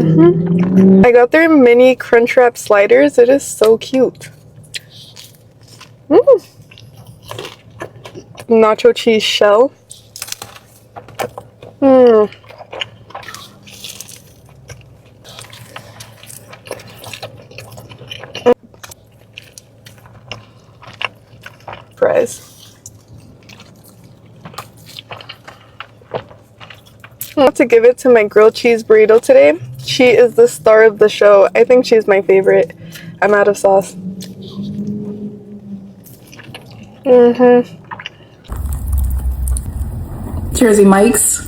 I got their mini Crunchwrap sliders. It is so cute. Nacho cheese shell. Fries. I want to give it to my grilled cheese burrito today. She is the star of the show. I think she's my favorite. I'm out of sauce. Jersey Mike's.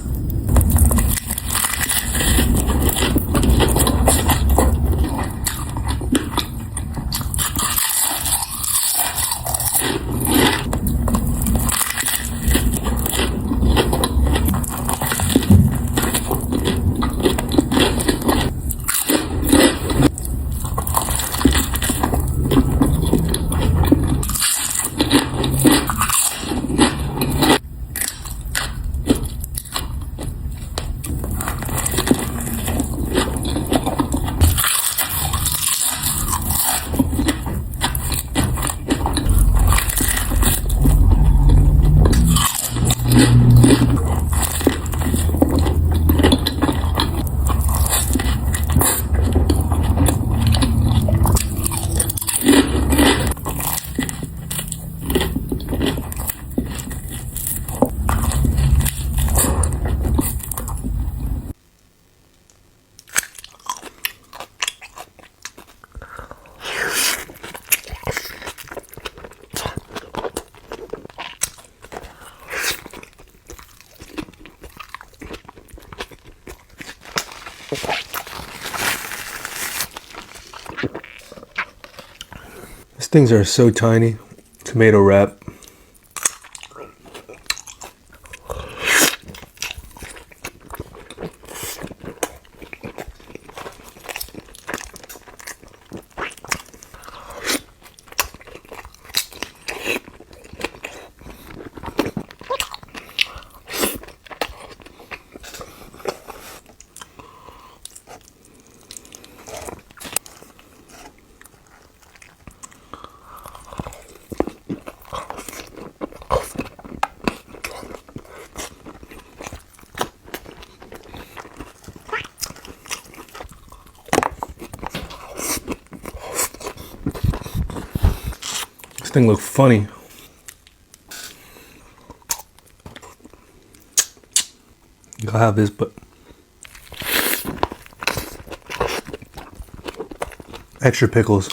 These things are so tiny. Tomato wrap. This thing looks funny. I'll have this, but extra pickles.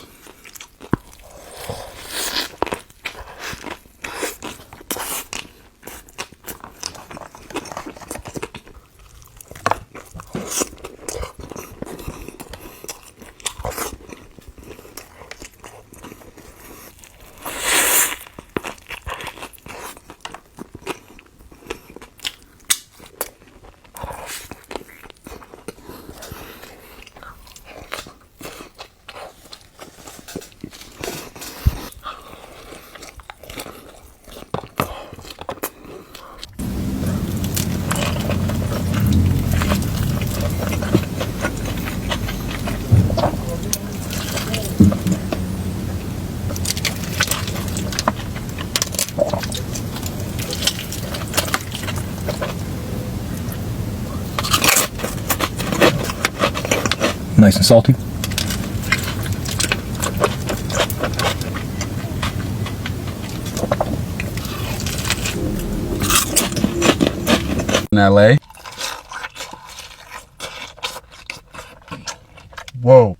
Nice and salty. In LA. Whoa.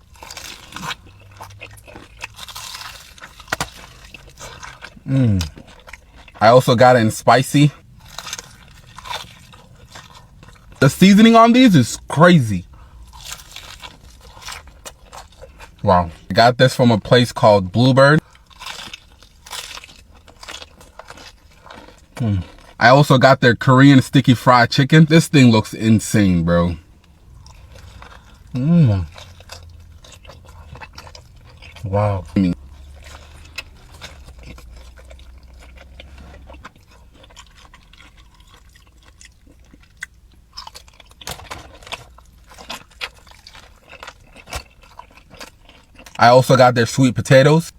I also got it in spicy. The seasoning on these is crazy. Wow. I got this from a place called Bluebird. I also got their Korean sticky fried chicken. This thing looks insane, bro. Wow. I also got their sweet potatoes.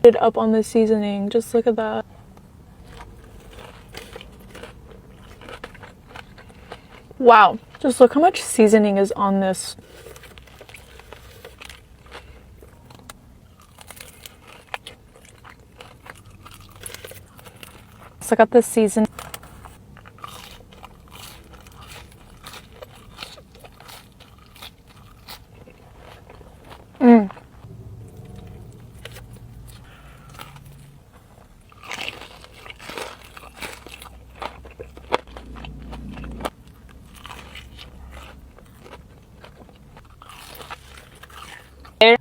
It up on the seasoning. Just look at that. Wow, just look how much seasoning is on this. So I got the season.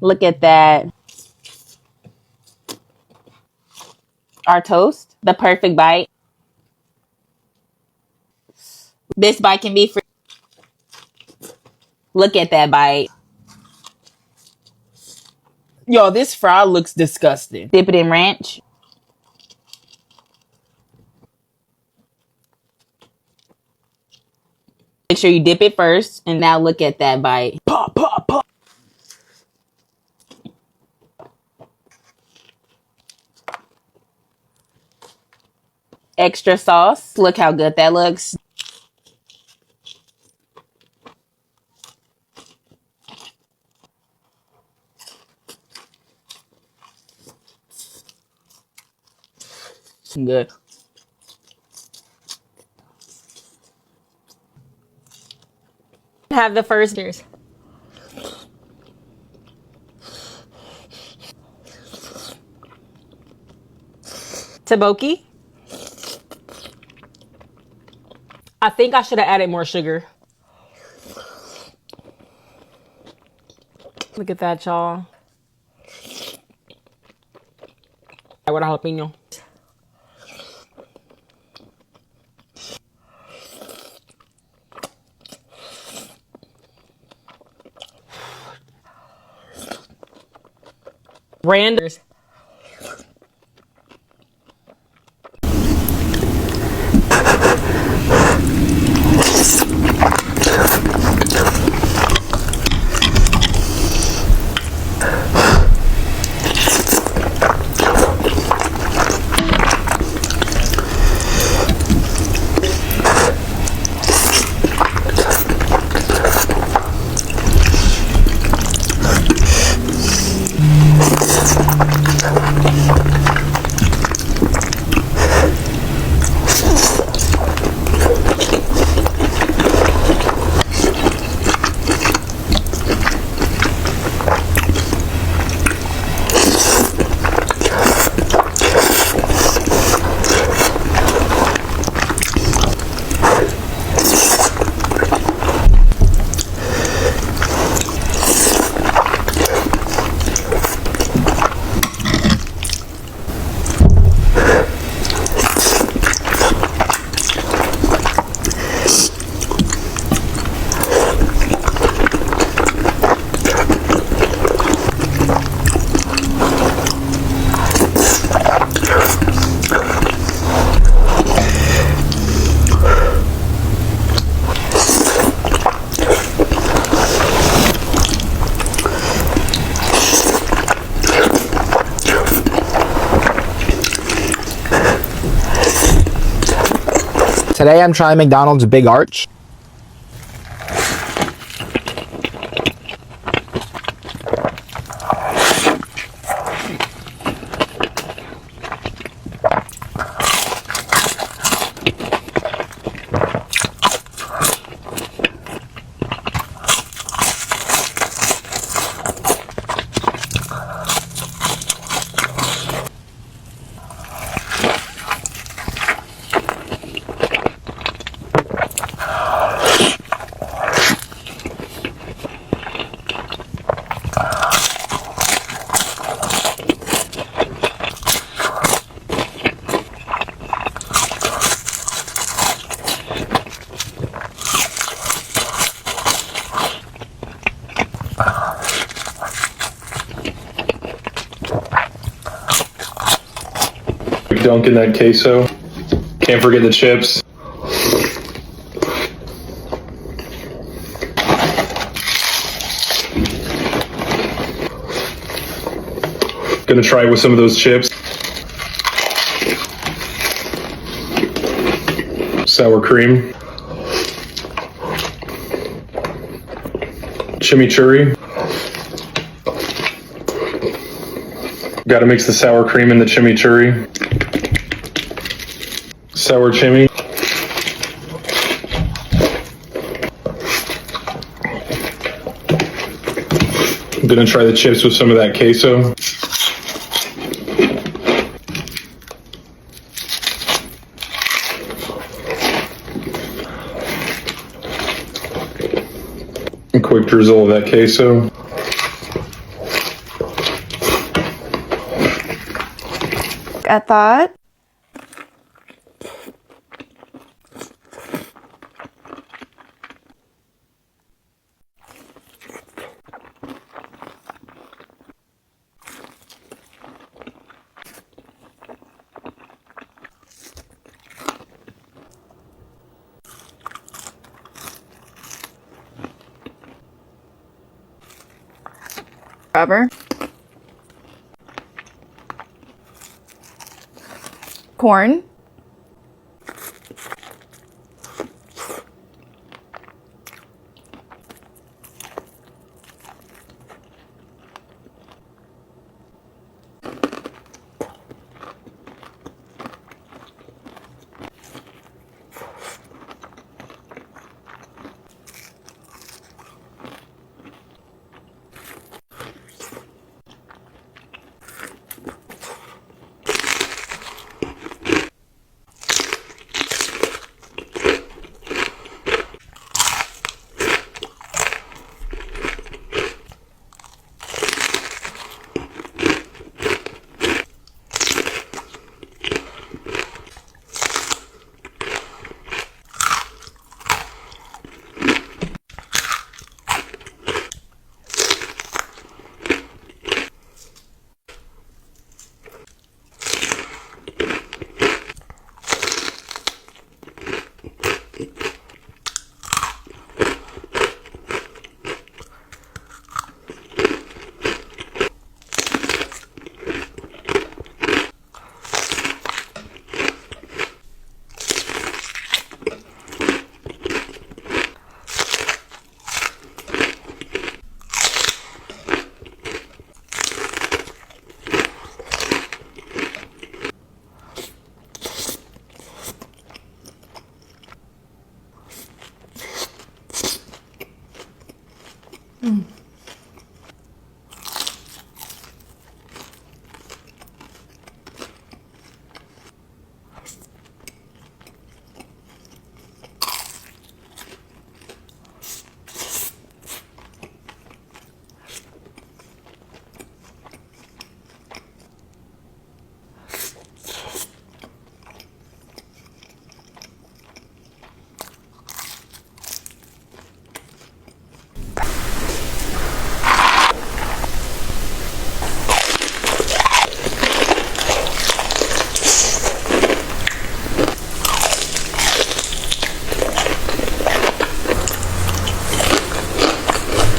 Look at that. Our toast, the perfect bite. This bite can be free. Look at that bite. Yo, this fry looks disgusting. Dip it in ranch. Make sure you dip it first. And now look at that bite. Pop, pop, pop. Extra sauce. Look how good that looks. Good. Have the first years. Tteokbokki. I think I should have added more sugar. Look at that, y'all. With a jalapeno. Randers. Today I'm trying McDonald's Big Arch. Dunking that queso. Can't forget the chips. Gonna try it with some of those chips. Sour cream. Chimichurri. Gotta mix the sour cream and the chimichurri. Sour chimney. I'm gonna try the chips with some of that queso. A quick drizzle of that queso. At that. Rubber. Corn.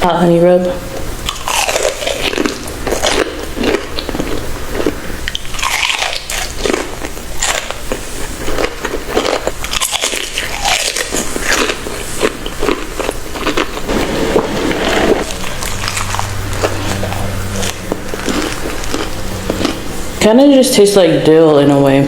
Hot honey rub. kind of just tastes like dill in a way.